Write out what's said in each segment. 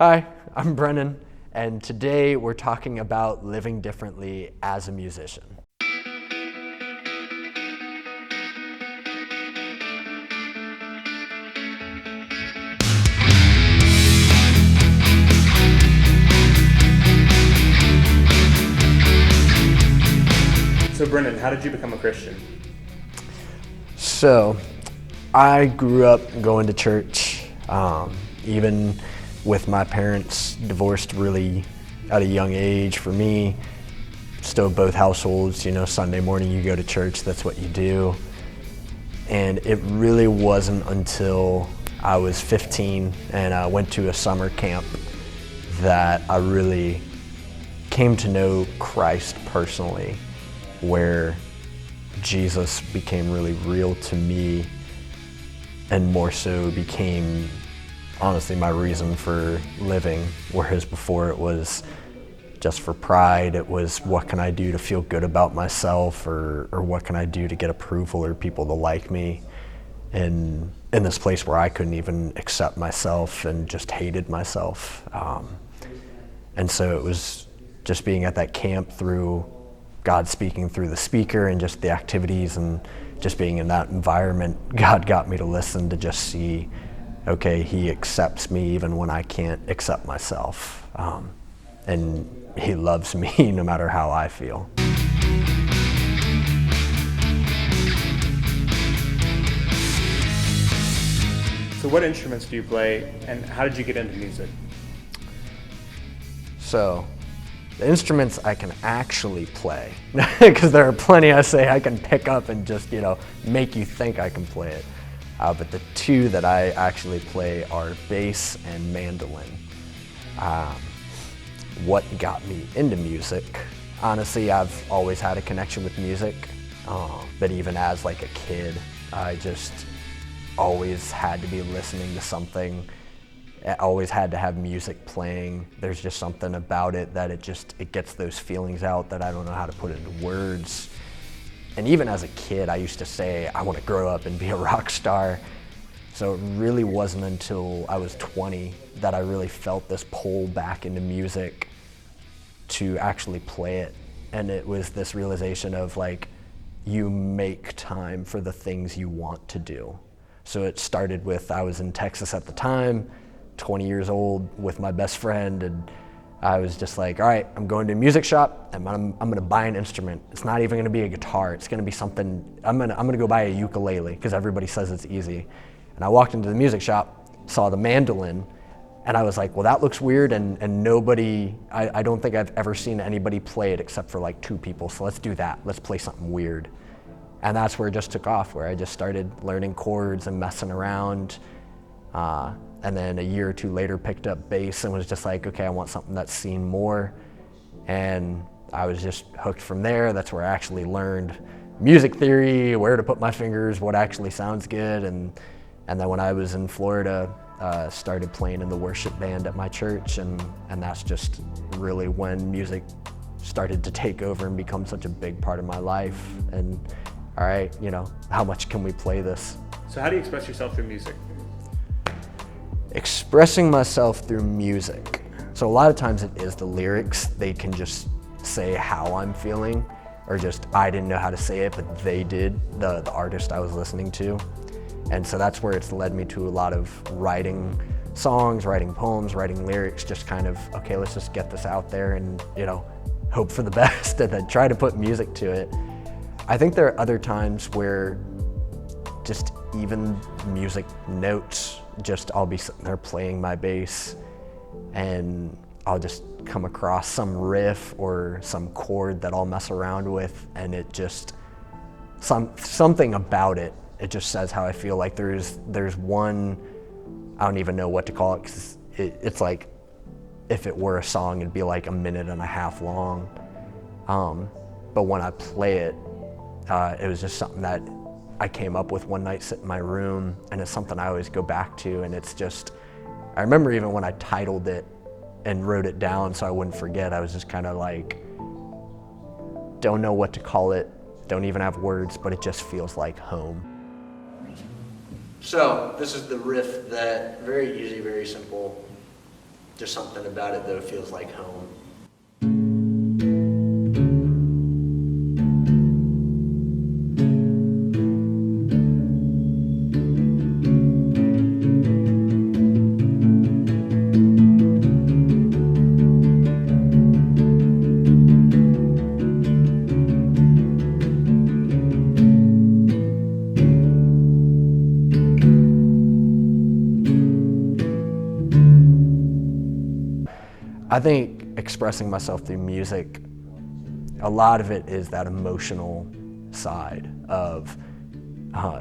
Hi, I'm Brennan, and today we're talking about living differently as a musician. So Brennan, how did you become a Christian? So, I grew up going to church, even with my parents divorced really at a young age. For me, still both households, Sunday morning you go to church, that's what you do. And it really wasn't until I was 15 and I went to a summer camp that I really came to know Christ personally, where Jesus became really real to me and more so became honestly my reason for living, whereas before it was just for pride. It was, what can I do to feel good about myself, or what can I do to get approval or people to like me, and in this place where I couldn't even accept myself and just hated myself. And so it was just being at that camp, through God speaking through the speaker and just the activities and just being in that environment, God got me to listen, to just see, okay, he accepts me even when I can't accept myself. And he loves me no matter how I feel. So what instruments do you play, and how did you get into music? So, the instruments I can actually play, because there are plenty I say I can pick up and just, make you think I can play it. But the two that I actually play are bass and mandolin. What got me into music? Honestly, I've always had a connection with music, but even as like a kid, I just always had to be listening to something. I always had to have music playing. There's just something about it that it gets those feelings out that I don't know how to put into words. And even as a kid, I used to say, I want to grow up and be a rock star. So it really wasn't until I was 20 that I really felt this pull back into music to actually play it. And it was this realization of you make time for the things you want to do. So it started with, I was in Texas at the time, 20 years old with my best friend, and I was just like, all right, I'm going to a music shop and I'm gonna buy an instrument. It's not even gonna be a guitar, it's gonna be something, I'm gonna go buy a ukulele because everybody says it's easy. And I walked into the music shop, saw the mandolin, and I was like, well, that looks weird, and nobody, I don't think I've ever seen anybody play it except for two people, so let's do that, let's play something weird. And that's where it just took off, where I just started learning chords and messing around. And then a year or two later picked up bass and was just like, okay, I want something that's seen more. And I was just hooked from there. That's where I actually learned music theory, where to put my fingers, what actually sounds good. And then when I was in Florida, started playing in the worship band at my church. And that's just really when music started to take over and become such a big part of my life. And all right, how much can we play this? So how do you express yourself through music? Expressing myself through music. So a lot of times it is the lyrics. They can just say how I'm feeling, or just, I didn't know how to say it, but they did, the artist I was listening to. And so that's where it's led me to a lot of writing songs, writing poems, writing lyrics, just kind of, okay, let's just get this out there and, hope for the best and then try to put music to it. I think there are other times where just even music notes, I'll be sitting there playing my bass and I'll just come across some riff or some chord that I'll mess around with, and it just, something about it, it just says how I feel. Like there's one, I don't even know what to call it, because it's like, if it were a song, it'd be like a minute and a half long. But when I play it, it was just something that I came up with one night sitting in my room, and it's something I always go back to. And it's just, I remember even when I titled it and wrote it down so I wouldn't forget, I was just kind of like, don't know what to call it, don't even have words, but it just feels like home. So this is the riff, that very easy, very simple. There's something about it that feels like home. I think expressing myself through music, a lot of it is that emotional side of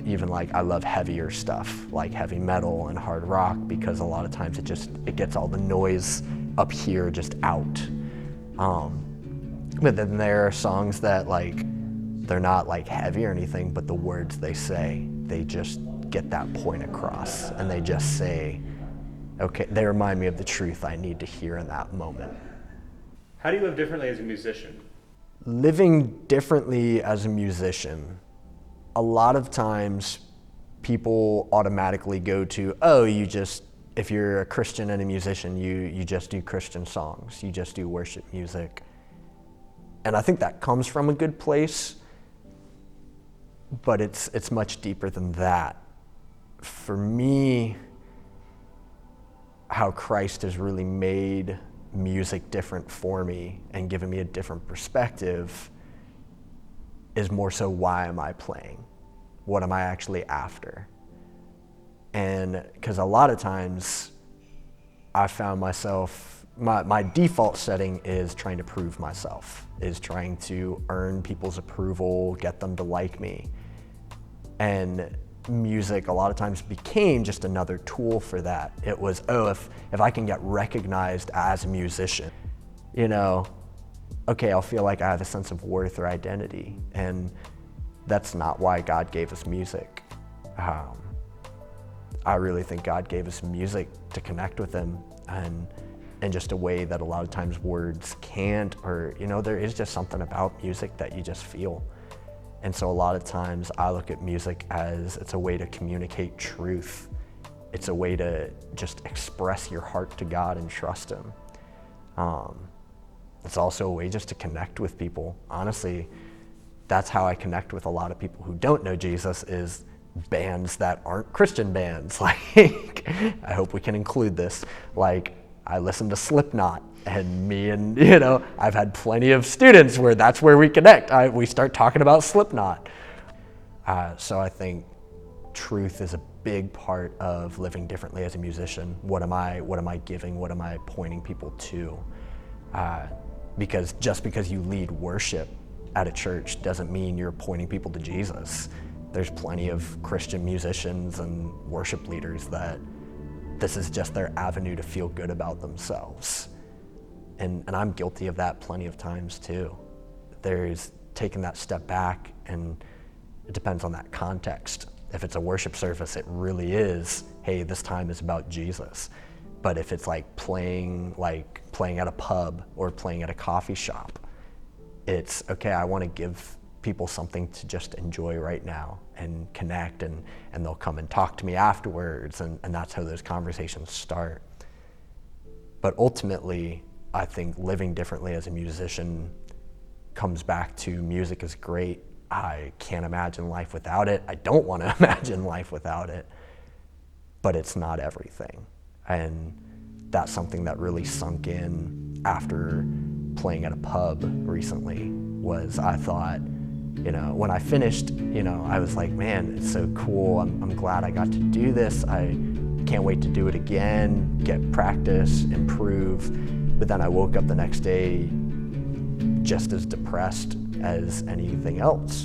even like I love heavier stuff like heavy metal and hard rock because a lot of times it gets all the noise up here just out. But then there are songs that like they're not like heavy or anything, but the words they say, they just get that point across and they just say, okay, they remind me of the truth I need to hear in that moment. How do you live differently as a musician? Living differently as a musician, a lot of times people automatically go to, oh, if you're a Christian and a musician, you just do Christian songs, you just do worship music. And I think that comes from a good place, but it's much deeper than that. For me, how Christ has really made music different for me and given me a different perspective is more so why am I playing? What am I actually after? And because a lot of times I found myself, my default setting is trying to prove myself, is trying to earn people's approval, get them to like me. And music a lot of times became just another tool for that. It was, oh, if I can get recognized as a musician, okay, I'll feel like I have a sense of worth or identity. And that's not why God gave us music. I really think God gave us music to connect with him and in just a way that a lot of times words can't, or there is just something about music that you just feel. And so a lot of times I look at music as it's a way to communicate truth. It's a way to just express your heart to God and trust him. It's also a way just to connect with people. Honestly, that's how I connect with a lot of people who don't know Jesus, is bands that aren't Christian bands. Like, I hope we can include this. Like, I listen to Slipknot. And me and, I've had plenty of students where that's where we connect. We start talking about Slipknot. So I think truth is a big part of living differently as a musician. What am I giving? What am I pointing people to? Because just because you lead worship at a church doesn't mean you're pointing people to Jesus. There's plenty of Christian musicians and worship leaders that this is just their avenue to feel good about themselves. And I'm guilty of that plenty of times too. There's taking that step back, and it depends on that context. If it's a worship service, it really is, hey, this time is about Jesus. But if it's like playing at a pub or playing at a coffee shop, it's, okay, I want to give people something to just enjoy right now and connect, and they'll come and talk to me afterwards, and that's how those conversations start. But ultimately, I think living differently as a musician comes back to music is great. I can't imagine life without it. I don't want to imagine life without it, but it's not everything. And that's something that really sunk in after playing at a pub recently. Was I thought, when I finished, I was like, man, it's so cool. I'm glad I got to do this. I can't wait to do it again, get practice, improve. But then I woke up the next day just as depressed as anything else.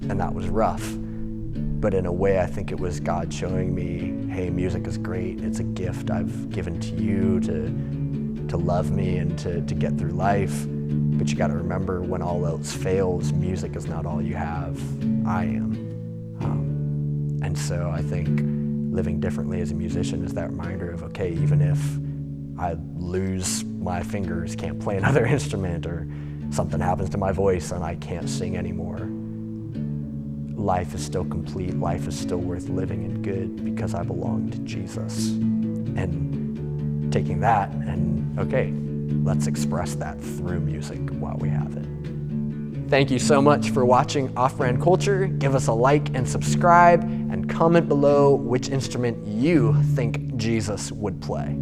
And that was rough. But in a way, I think it was God showing me, hey, music is great. It's a gift I've given to you to love me and to get through life. But you got to remember, when all else fails, music is not all you have. I am. And so I think living differently as a musician is that reminder of, okay, even if I lose my fingers, can't play another instrument, or something happens to my voice and I can't sing anymore, life is still complete, life is still worth living and good because I belong to Jesus. and taking that and, okay, let's express that through music while we have it. Thank you so much for watching Off-Brand Culture. Give us a like and subscribe, and comment below which instrument you think Jesus would play.